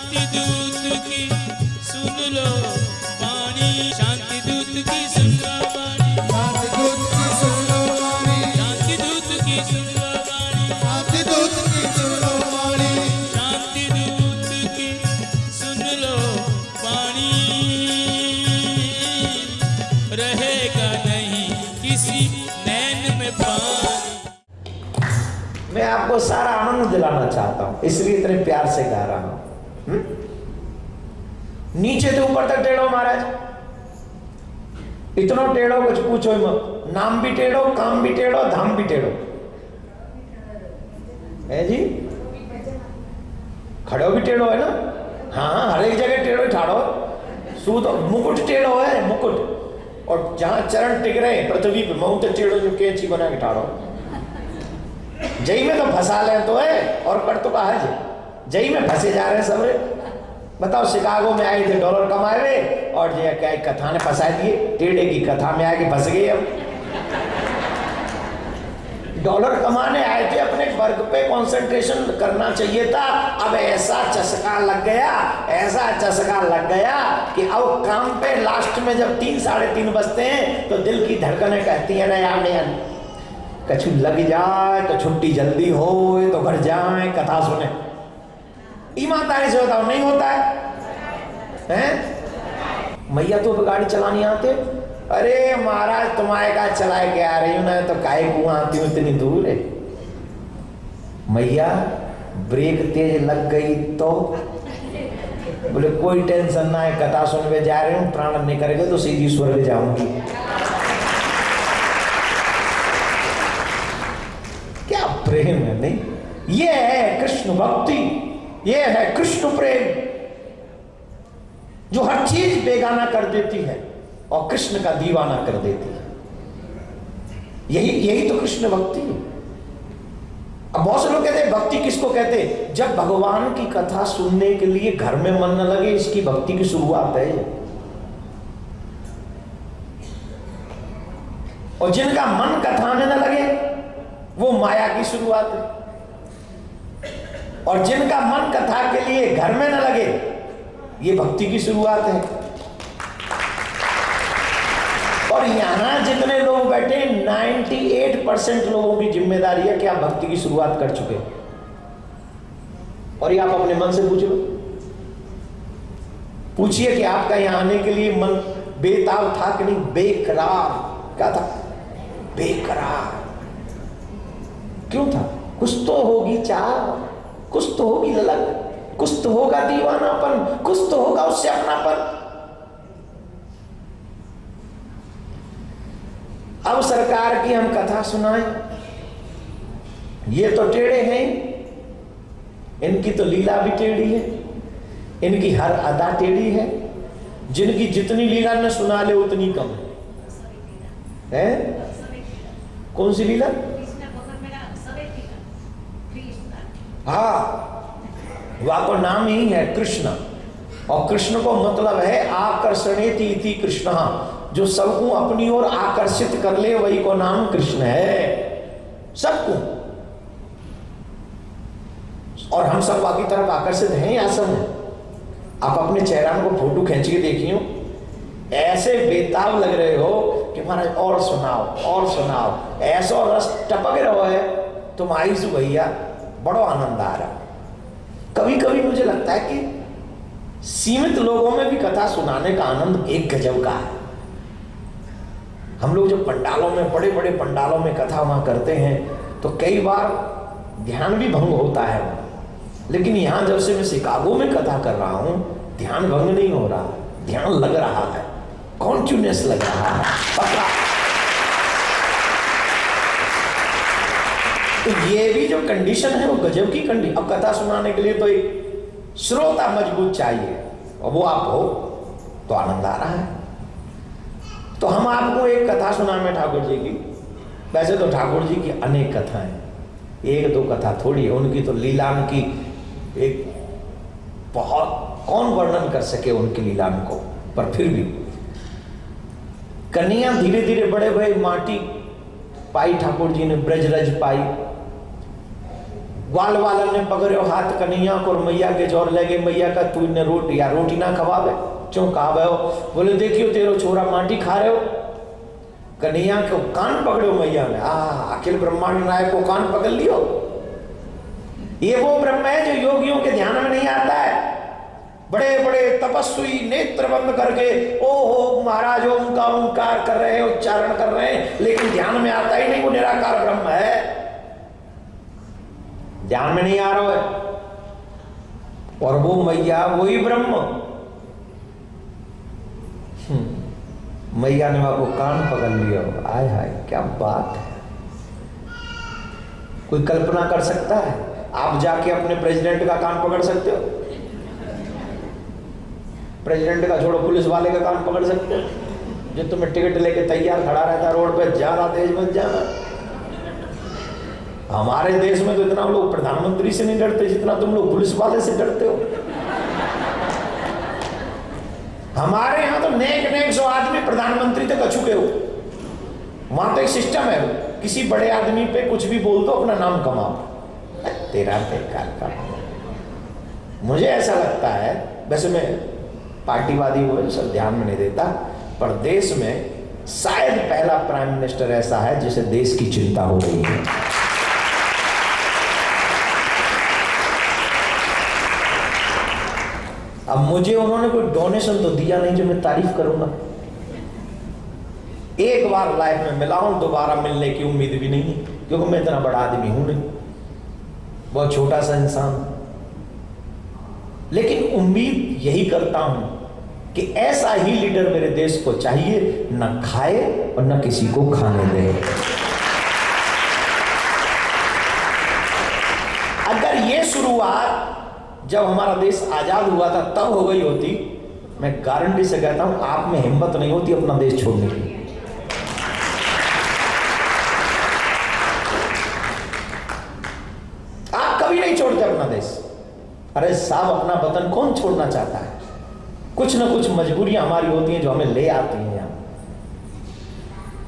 शांति दूत की सुन लो वाणी, शांति दूत की सुन लो वाणी, शांति दूत की सुन लो वाणी, शांति दूत की सुन लो वाणी, शांति दूत की सुन लो वाणी, शांति दूत की सुन लो वाणी। रहेगा नहीं किसी नैन में पानी। मैं आपको सारा आनंद दिलाना चाहता हूं, इसलिए इतने प्यार से गा रहा हूं। नीचे से ऊपर तक टेढ़ो महाराज, इतना टेढ़ो कुछ पूछो ही मत। नाम भी टेढ़ो, काम भी टेढ़ो, धाम भी टेढ़ो है जी। खड़ो भी टेढ़ो है ना, हाँ हर एक जगह टेढ़ो ही ठाड़ो। सूत मुकुट टेढ़ो है, मुकुट। और जहां चरण टिक रहे पृथ्वी पे मुंह तो टेढ़ो, जो कैंची बना के ठाड़ो। जई में तो फंसा ले तो है, और कर तो कहा है जई में फंसे जा रहे हैं सब रे। बताओ शिकागो में आए थे डॉलर कमाए हुए, और जो क्या कथा ने फंसा दिए, टेढ़े की कथा में आके फंस गए। अब डॉलर कमाने आए थे, अपने वर्क पे कंसंट्रेशन करना चाहिए था। अब ऐसा चस्का लग गया, ऐसा चस्का लग गया कि अब काम पे लास्ट में जब 3 साढ़े 3 बजते हैं तो दिल की धड़कनें कहती है ना यार कछु लग जाए तो छुट्टी जल्दी हो, तो घर जाए कथा सुने। ईमानदारी से बताओ नहीं होता है, हैं? मैया तो गाड़ी चलानी आते, अरे महाराज तुम्हारे का चलाए के आ रही हूं ना, तो काहे कुआं आती हूं इतनी दूर है। मैया ब्रेक तेज लग गई तो बोले कोई टेंशन ना है, कथा सुनने जा रहे हूं, प्राण नहीं करेगा तो सीधी स्वर्ग जाऊंगी। क्या प्रेम है नहीं? ये है कृष्ण भक्ति, ये है कृष्ण प्रेम, जो हर चीज बेगाना कर देती है और कृष्ण का दीवाना कर देती है। यही तो कृष्ण भक्ति है। अब बहुत से लोग कहते हैं भक्ति किसको कहते हैं? जब भगवान की कथा सुनने के लिए घर में मन न लगे, इसकी भक्ति की शुरुआत है। और जिनका मन कथा में न लगे वो माया की शुरुआत है, और जिनका मन कथा के लिए घर में न लगे ये भक्ति की शुरुआत है। और यहां जितने लोग बैठे 98% लोगों की जिम्मेदारी है कि आप भक्ति की शुरुआत कर चुके हैं। और ये आप अपने मन से पूछ लो, पूछिए कि आपका यहां आने के लिए मन बेताब था कि नहीं? बेकरार। क्या था? बेकरार। क्यों था? कुछ तो होगी चाह, कुछ तो होगी ललक, कुछ तो होगा दीवानापन, कुछ तो होगा उससे अपनापन। अब सरकार की हम कथा सुनाएं, ये तो टेढ़े हैं, इनकी तो लीला भी टेढ़ी है, इनकी हर अदा टेढ़ी है। जिनकी जितनी लीला न सुना ले उतनी कम है। कौन सी लीला? हाँ, वह को नाम ही है कृष्ण, और कृष्ण को मतलब है आकर्षणेति इति कृष्ण, जो सबको अपनी ओर आकर्षित कर ले वही को नाम कृष्ण है। सबको, और हम सब बाकी तरफ आकर्षित हैं या सब हैं? आप अपने चेहरा को फोटो खींच के देखियो, ऐसे बेताब लग रहे हो कि महाराज और सुनाओ और सुनाओ, ऐसा रस टपक रहा है तुम आईसु भैया, बड़ो आनंद आ रहा। कभी कभी मुझे लगता है कि सीमित लोगों में भी कथा सुनाने का आनंद एक गजब का है। हम लोग जो पंडालों में, बड़े बड़े पंडालों में कथा वहां करते हैं तो कई बार ध्यान भी भंग होता है वहां, लेकिन यहां जब से मैं शिकागो में कथा कर रहा हूं ध्यान भंग नहीं हो रहा, ध्यान लग रहा है, कॉन्टिन्यूअस लग रहा है, पक्का। तो ये भी जो कंडीशन है वो गजब की कंडीशन। अब कथा सुनाने के लिए तो एक श्रोता मजबूत चाहिए, और वो आप हो तो आनंद आ रहा है। तो हम आपको एक कथा सुनाएं ठाकुर जी की। वैसे तो ठाकुर जी की अनेक कथाएं, एक दो कथा थोड़ी है, उनकी तो लीलान की एक बहुत, कौन वर्णन कर सके उनकी लीलान को। पर फिर भी कन्या धीरे धीरे बड़े भई, माटी पाई ठाकुर जी ने, ब्रजरज पाई, ग्वाल वालन ने पकड़ो हाथ कन्हैया को और मैया के जोर लगे। मैया का तू ने रोटी ना खवावे क्यों खावे हो? बोले देखियो तेरो छोरा माटी खा रहे हो। कन्हैया को कान पकड़ो मैया ने, अखिल ब्रह्मांड नायक को कान पकड़ लियो। ये वो ब्रह्म है जो योगियों के ध्यान में नहीं आता है। बड़े बड़े तपस्वी नेत्र बंद करके ओहो महाराज ओम का ओंकार कर रहे हैं, उच्चारण कर रहे हैं, लेकिन ध्यान में आता ही नहीं वो निराकार ब्रह्म है। ध्यान में नहीं आ रहा है। और वो मैया वही ब्रह्म। मैया ने वहां को कान पकड़ लिया। आय हाय क्या बात है। कोई कल्पना कर सकता है? आप जाके अपने प्रेसिडेंट का कान पकड़ सकते हो? प्रेसिडेंट का छोड़ो, पुलिस वाले का कान पकड़ सकते हो जो तुम्हें टिकट लेके तैयार खड़ा रहता है रोड पे, ज्यादा तेज मत जाना। हमारे देश में तो इतना लोग प्रधानमंत्री से नहीं डरते जितना तुम लोग पुलिस वाले से डरते हो। हमारे यहाँ तो नेक सो आदमी प्रधानमंत्री तक अछूके हो। वहां तो एक सिस्टम है, किसी बड़े आदमी पे कुछ भी बोल दो, अपना नाम कमाओ। तेरा बेकार का। मुझे ऐसा लगता है, वैसे मैं पार्टीवादी हुए सब ध्यान में नहीं देता, पर देश में शायद पहला प्राइम मिनिस्टर ऐसा है जिसे देश की चिंता हो रही है। अब मुझे उन्होंने कोई डोनेशन तो दिया नहीं जो मैं तारीफ करूंगा। एक बार लाइफ में मिला हूं, दोबारा मिलने की उम्मीद भी नहीं है, क्योंकि मैं इतना बड़ा आदमी हूं नहीं, बहुत छोटा सा इंसान। लेकिन उम्मीद यही करता हूं कि ऐसा ही लीडर मेरे देश को चाहिए, न खाए और न किसी को खाने दे। अगर ये शुरुआत जब हमारा देश आजाद हुआ था तब हो गई होती, मैं गारंटी से कहता हूं आप में हिम्मत नहीं होती अपना देश छोड़ने की। आप कभी नहीं छोड़ते अपना देश। अरे साहब, अपना वतन कौन छोड़ना चाहता है? कुछ ना कुछ मजबूरियां हमारी होती हैं जो हमें ले आती हैं यहां।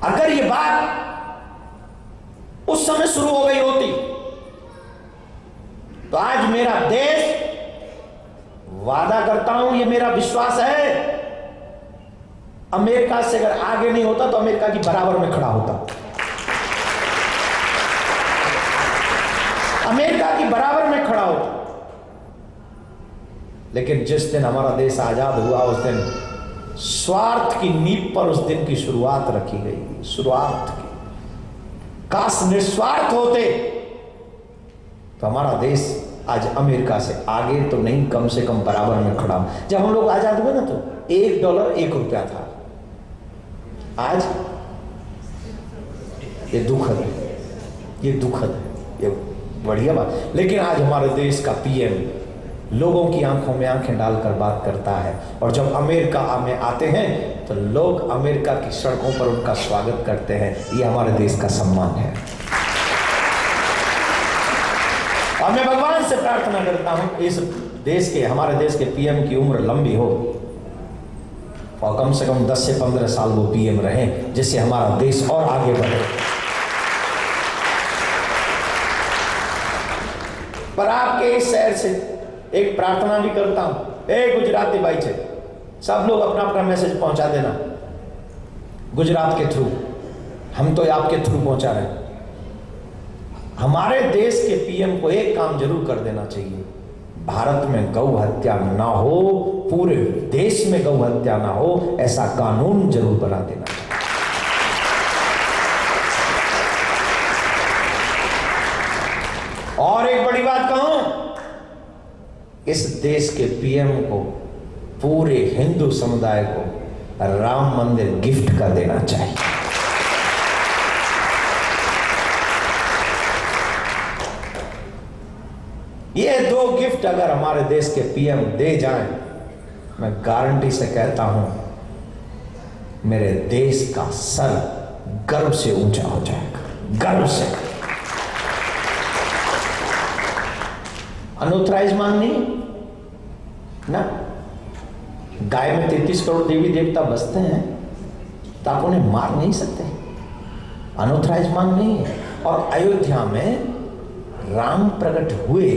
अगर ये बात उस समय शुरू हो गई होती तो आज मेरा देश, वादा करता हूं, ये मेरा विश्वास है, अमेरिका से अगर आगे नहीं होता तो अमेरिका की बराबर में खड़ा होता। अमेरिका की बराबर में खड़ा होता। लेकिन जिस दिन हमारा देश आजाद हुआ उस दिन स्वार्थ की नींव पर उस दिन की शुरुआत रखी गई। स्वार्थ की। काश निस्वार्थ होते तो हमारा देश आज अमेरिका से आगे तो नहीं, कम से कम बराबर में खड़ा। जब हम लोग आजाद हुए ना तो $1 1 रुपया था। आज ये दुखद है, ये दुखद है, ये बढ़िया बात। लेकिन आज हमारे देश का पीएम लोगों की आंखों में आंखें डालकर बात करता है, और जब अमेरिका में आते हैं तो लोग अमेरिका की सड़कों पर उनका स्वागत करते हैं। ये हमारे देश का सम्मान है। और मैं भगवान से प्रार्थना करता हूं इस देश के, हमारे देश के पीएम की उम्र लंबी हो और कम से कम 10 से 15 साल वो पीएम रहे, जिससे हमारा देश और आगे बढ़े। पर आपके इस शहर से एक प्रार्थना भी करता हूं, गुजराती भाई से सब लोग अपना अपना मैसेज पहुंचा देना गुजरात के थ्रू। हम तो आपके थ्रू पहुंचा रहे हैं। हमारे देश के पीएम को एक काम जरूर कर देना चाहिए, भारत में गौ हत्या ना हो, पूरे देश में गौ हत्या ना हो, ऐसा कानून जरूर बना देना चाहिए। और एक बड़ी बात कहूं, इस देश के पीएम को पूरे हिंदू समुदाय को राम मंदिर गिफ्ट कर देना चाहिए। ये 2 गिफ्ट अगर हमारे देश के पीएम दे जाएं, मैं गारंटी से कहता हूं मेरे देश का सर गर्व से ऊंचा हो जाएगा, गर्व से। अनऑथराइज मांगनी ना, गाय में 33 करोड़ देवी देवता बसते हैं तो आप उन्हें मार नहीं सकते। अनऑथराइज मांग नहीं है। और अयोध्या में राम प्रकट हुए,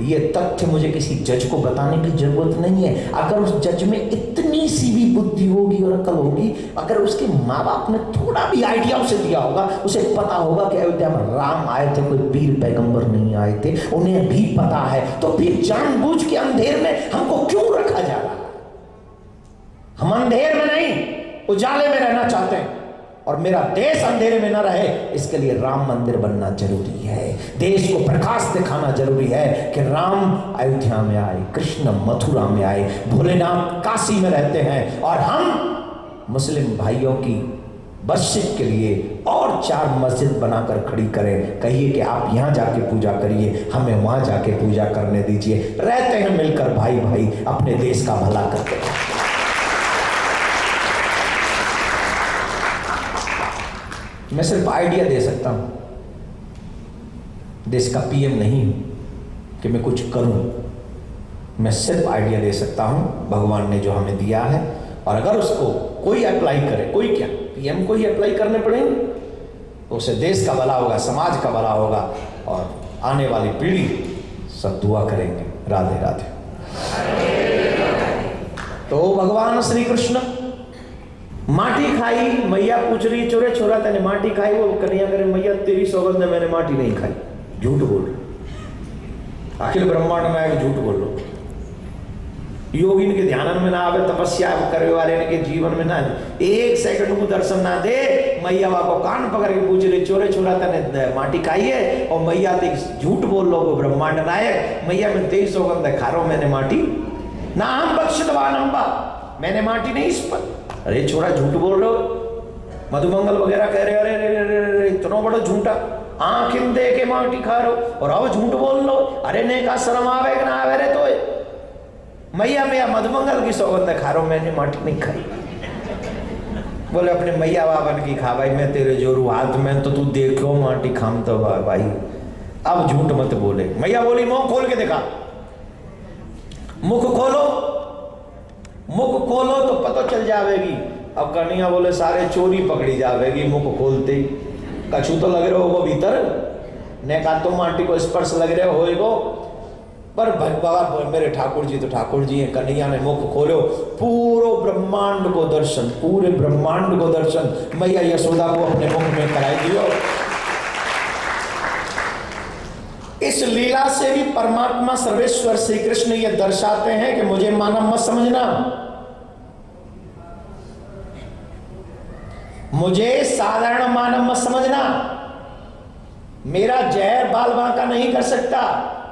ये तथ्य मुझे किसी जज को बताने की जरूरत नहीं है। अगर उस जज में इतनी सी भी बुद्धि होगी और अकल होगी, अगर उसके माँ बाप ने थोड़ा भी आइडिया उसे दिया होगा, उसे पता होगा कि अयोध्या में राम आए थे, कोई पीर पैगंबर नहीं आए थे, उन्हें भी पता है, तो फिर जानबूझ के अंधेर में हमको क्यों रखा जा रहा है? हम अंधेर में नहीं, उजाले में रहना चाहते हैं, और मेरा देश अंधेरे में ना रहे, इसके लिए राम मंदिर बनना जरूरी है। देश को प्रकाश दिखाना जरूरी है कि राम अयोध्या में आए, कृष्ण मथुरा में आए, भोलेनाथ काशी में रहते हैं, और हम मुस्लिम भाइयों की मस्जिद के लिए और 4 मस्जिद बनाकर खड़ी करें। कहिए कि आप यहां जाके पूजा करिए, हमें वहां जाके पूजा करने दीजिए। रहते हैं मिलकर भाई भाई, अपने देश का भला करते हैं। मैं सिर्फ आइडिया दे सकता हूं, देश का पीएम नहीं हूं कि मैं कुछ करूं। मैं सिर्फ आइडिया दे सकता हूं, भगवान ने जो हमें दिया है, और अगर उसको कोई अप्लाई करे, कोई क्या पीएम को ही अप्लाई करने पड़ेंगे, तो उसे देश का भला होगा, समाज का भला होगा, और आने वाली पीढ़ी सब दुआ करेंगे। राधे राधे। तो भगवान श्री कृष्ण माटी खाई, मैया पूछ रही, चोरे छोरा तेने माटी खाई? वो कन्हैया करे, मैया तेरी सौगंध है, मैंने माटी नहीं खाई। झूठ बोल रहे, अखिल ब्रह्मांड में आए झूठ बोल लो। योगी इनके ध्यान में ना आवे, तपस्या करे वाले इनके जीवन में ना, 1 सेकंड को दर्शन ना दे, मैया को कान पकड़ के पूछ रही, चोरे छोरा तेने माटी खाई है? और मैया झूठ बोल लो, ब्रह्मांड नायक, मैया में तेरी सौगंध है, खा रहा हूं मैंने माटी ना, हम बख्शवान अम्बा, मैंने माटी नहीं इस पर। अरे छोरा झूठ बोल रहे हो, मधुमंगल वगैरह कह रहे, अरे इतना बड़ा झूठा, आंख इन दे के माटी खा रहे हो और अब झूठ बोल लो। अरे ने का शर्म आवे कि ना आवे रे? तो मैया मधुमंगल की सौगंध खा रहा हूं, मैंने माटी नहीं खाई। बोले अपने मैया बाबन की खा भाई, मैं तेरे जोरू हाथ में, तो तू देखो माटी खाम तो भाई, अब झूठ मत बोले। मैया बोली मुंह खोल के दिखा, मुख खोलो, मुख खोलो तो पता चल जाएगी। अब कन्हैया बोले सारे चोरी पकड़ी जाएगी, मुख खोलते कछु तो लग रहे हो वो भीतर, ने कहा तो माटी को स्पर्श लग रहे हो गो, पर बाबा मेरे ठाकुर जी तो ठाकुर जी हैं। कन्हैया ने मुख खोलो, पूरे ब्रह्मांड को दर्शन, पूरे ब्रह्मांड को दर्शन मैया यशोदा को अपने मुख में कराई दियो। इस लीला से भी परमात्मा सर्वेश्वर श्री कृष्ण ये दर्शाते हैं कि मुझे मानव मत समझना, मुझे साधारण मानव मत समझना, मेरा जहर बाल बांका नहीं कर सकता,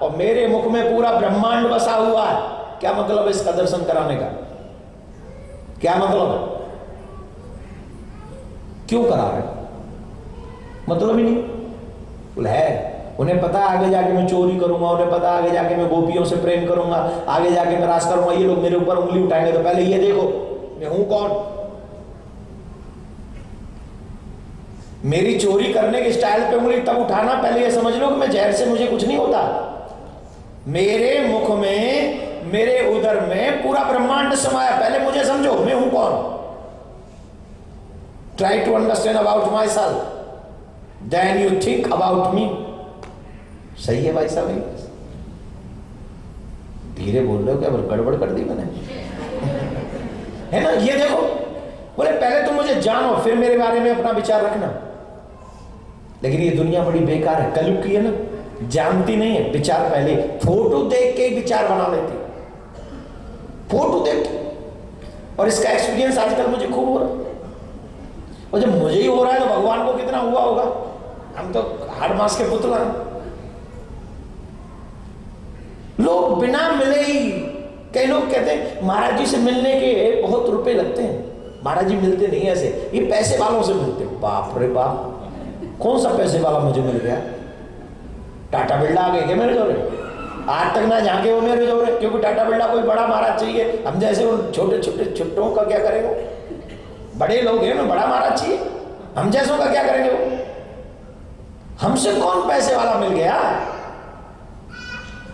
और मेरे मुख में पूरा ब्रह्मांड बसा हुआ है। क्या मतलब है इसका दर्शन कराने का? क्या मतलब है? क्यों करा रहे? मतलब ही नहीं। बोले है, उन्हें पता आगे जाके मैं चोरी करूंगा, उन्हें पता आगे जाके मैं गोपियों से प्रेम करूंगा, आगे जाके मैं राज करूंगा, ये लोग मेरे ऊपर उंगली उठाएंगे, तो पहले ये देखो मैं हूं कौन। मेरी चोरी करने के स्टाइल पे उंगली तब उठाना, पहले ये समझ लो कि मैं जहर से मुझे कुछ नहीं होता। मेरे मुख में, मेरे उदर में पूरा ब्रह्मांड समाया, पहले मुझे समझो मैं हूं कौन। Try to understand about myself, then you think about me. सही है भाई साहब? धीरे बोल रहे हो क्या? गड़बड़ कर दी मैंने, है ना? ये देखो, बोले पहले तुम मुझे जानो, फिर मेरे बारे में अपना विचार रखना। लेकिन ये दुनिया बड़ी बेकार है, कलयुग की है ना, जानती नहीं है। विचार पहले फोटो देख के विचार बना लेती, फोटो देख के। और इसका एक्सपीरियंस आजकल मुझे खूब हो रहा है, और जब मुझे ही हो रहा है तो भगवान को कितना हुआ होगा। हम तो हाड़ मास के पुतला हैं। लोग बिना मिले ही, कई लोग कहते हैं महाराज जी से मिलने के बहुत रुपए लगते हैं, महाराज जी मिलते नहीं ऐसे, ये पैसे वालों से मिलते। बाप रे बाप, कौन सा पैसे वाला मुझे मिल गया? टाटा बिरला आ गए क्या मेरे जोरे? आज तक ना झांके वो मेरे जोरे, क्योंकि टाटा बिरला कोई बड़ा महाराज चाहिए, हम जैसे उन छोटे छोटे छुट्टों का क्या करेंगे? बड़े लोग हैं ना, बड़ा महाराज चाहिए, हम जैसों का क्या करेंगे वो? हमसे कौन पैसे वाला मिल गया?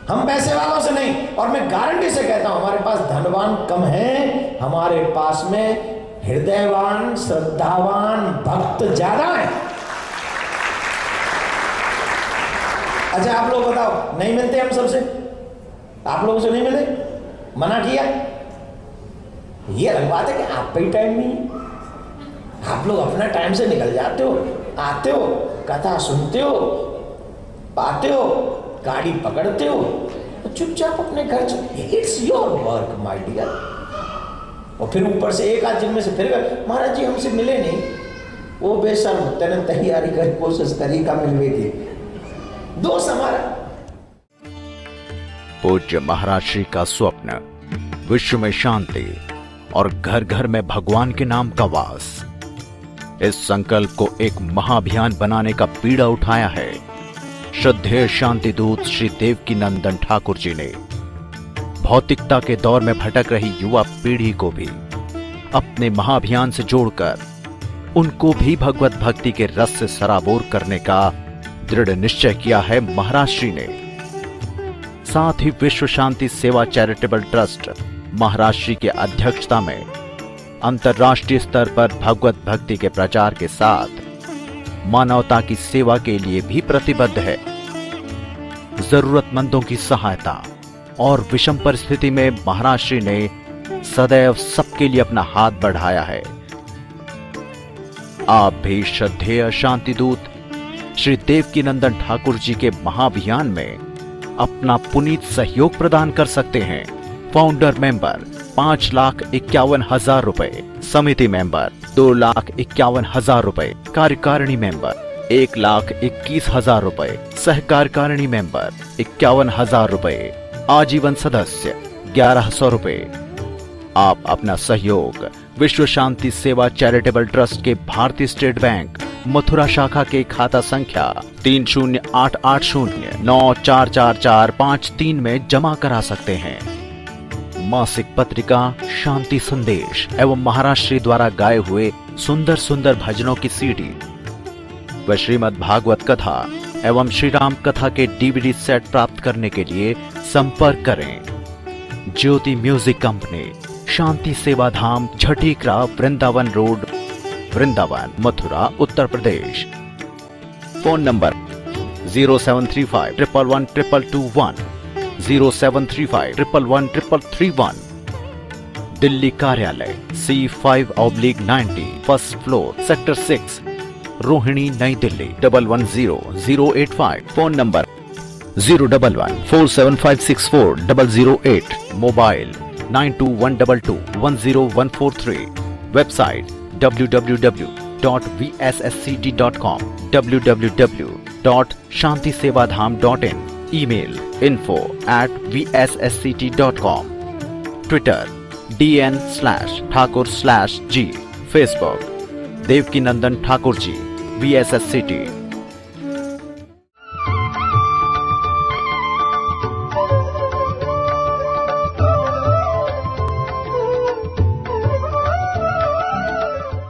हम पैसे वालों से नहीं। और मैं गारंटी से कहता हूं, हमारे पास धनवान कम है, हमारे पास में हृदयवान, श्रद्धावान भक्त ज्यादा है। अच्छा आप लोग बताओ, नहीं मिलते हम सबसे? आप लोगों से नहीं मिले? मना किया? ये अलग बात है कि आप पे ही टाइम नहीं है। आप लोग अपना टाइम से निकल जाते हो, आते हो, कथा सुनते हो, पाते हो, गाड़ी पकड़ते हो, चुपचाप अपने घर चले। It's your work my dear. और फिर ऊपर से एक आध जिनमें से फिर महाराज जी हमसे मिले नहीं, वो बेशर्म तेने तैयारी कर कोशिश करी का मिलवेगी दोस्त हमारा। पूज्य महाराज श्री का स्वप्न विश्व में शांति और घर घर में भगवान के नाम का वास, इस संकल्प को एक महाअभियान बनाने का बीड़ा उठाया है श्रद्धेय शांति दूत श्री देवकी नंदन ठाकुर जी ने। भौतिकता के दौर में भटक रही युवा पीढ़ी को भी अपने महाअभियान से जोड़कर उनको भी भगवत भक्ति के रस से सराबोर करने का दृढ़ निश्चय किया है महाराज श्री ने। साथ ही विश्व शांति सेवा चैरिटेबल ट्रस्ट महाराज श्री की अध्यक्षता में अंतर्राष्ट्रीय स्तर पर भगवत भक्ति के प्रचार के साथ मानवता की सेवा के लिए भी प्रतिबद्ध है। जरूरतमंदों की सहायता और विषम परिस्थिति में महाराज श्री ने सदैव सबके लिए अपना हाथ बढ़ाया है। आप भी श्रद्धेय शांति दूत श्री देवकी नंदन ठाकुर जी के महाअभियान में अपना पुनीत सहयोग प्रदान कर सकते हैं। फाउंडर मेंबर 5,51,000 रुपए, समिति मेंबर 2,51,000 रुपए, कार्यकारिणी मेंबर 1,21,000 रुपए, सहकार्यकारिणी मेंबर 51,000 रुपए, आजीवन सदस्य 1,100 रुपए। आप अपना सहयोग विश्व शांति सेवा चैरिटेबल ट्रस्ट के भारतीय स्टेट बैंक मथुरा शाखा के खाता संख्या 3088094445 में जमा करा सकते हैं। मासिक पत्रिका शांति संदेश एवं महाराज श्री द्वारा गाए हुए सुंदर सुंदर भजनों की सीडी व श्रीमद् भागवत कथा एवं श्री राम कथा के डीवीडी सेट प्राप्त करने के लिए संपर्क करें। ज्योति music company, Shanti Seva Dham, Jhatikara, Vrindavan road, Vrindavan, Mathura, Uttar Pradesh. Phone number 0735111221, 0735111331। Delhi कार्यालय C5/90, first floor, sector 6, Rohini, Nai Delhi 110085। Phone number 01147564008। Mobile 9212210143। Website www.vssct.com, www.shantisevadham.in। Email info@vssct.com। Twitter DN/Thakur/G। Facebook Devki Nandan Thakur ji VSSCT।